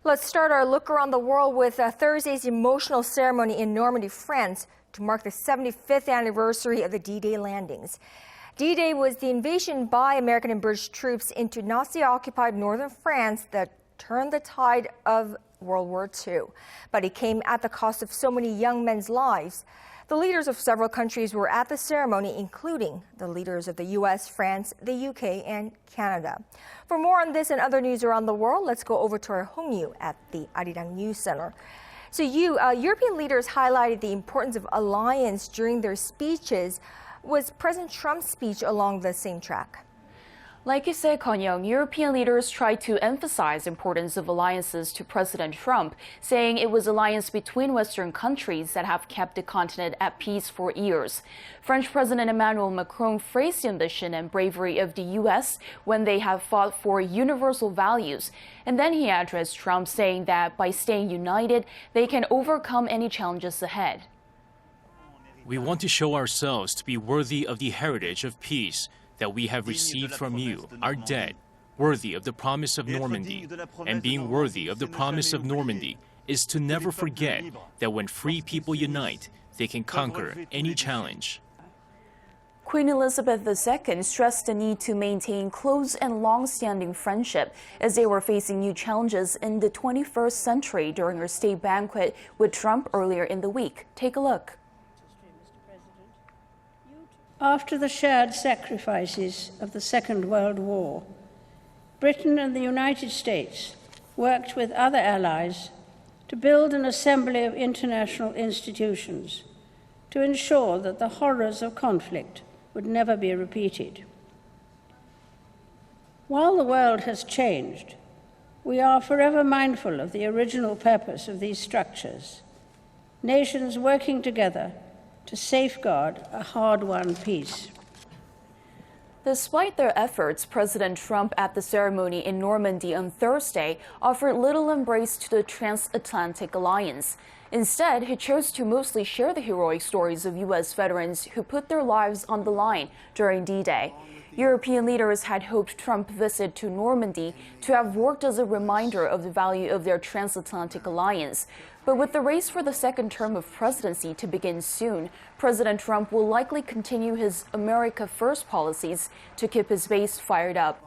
Let's start our look around the world with Thursday's emotional ceremony in Normandy, France, to mark the 75th anniversary of the D-Day landings. D-Day was the invasion by American and British troops into Nazi-occupied northern France that turned the tide of World War II. But it came at the cost of so many young men's lives. The leaders of several countries were at the ceremony, including the leaders of the U.S., France, the UK, and Canada. For more on this and other news around the world, let's go over to our Hong Yoo at the Arirang News Center. So European leaders highlighted the importance of alliance during their speeches. Was President Trump's speech along the same track? Like you said, Connyoung, European leaders tried to emphasize the importance of alliances to President Trump, saying it was alliance between Western countries that have kept the continent at peace for years. French President Emmanuel Macron praised the ambition and bravery of the U.S. when they have fought for universal values. And then he addressed Trump, saying that by staying united, they can overcome any challenges ahead. We want to show ourselves to be worthy of the heritage of peace that we have received from you, our dead, worthy of the promise of Normandy. And being worthy of the promise of Normandy is to never forget that when free people unite, they can conquer any challenge. Queen Elizabeth II stressed the need to maintain close and long-standing friendship as they were facing new challenges in the 21st century during her state banquet with Trump earlier in the week. Take a look. After the shared sacrifices of the Second World War, Britain and the United States worked with other allies to build an assembly of international institutions to ensure that the horrors of conflict would never be repeated. While the world has changed, we are forever mindful of the original purpose of these structures, nations working together to safeguard a hard-won peace. Despite their efforts, President Trump at the ceremony in Normandy on Thursday offered little embrace to the transatlantic alliance. Instead, he chose to mostly share the heroic stories of U.S. veterans who put their lives on the line during D-Day. European leaders had hoped Trump's visit to Normandy to have worked as a reminder of the value of their transatlantic alliance. But with the race for the second term of presidency to begin soon, President Trump will likely continue his America First policies to keep his base fired up.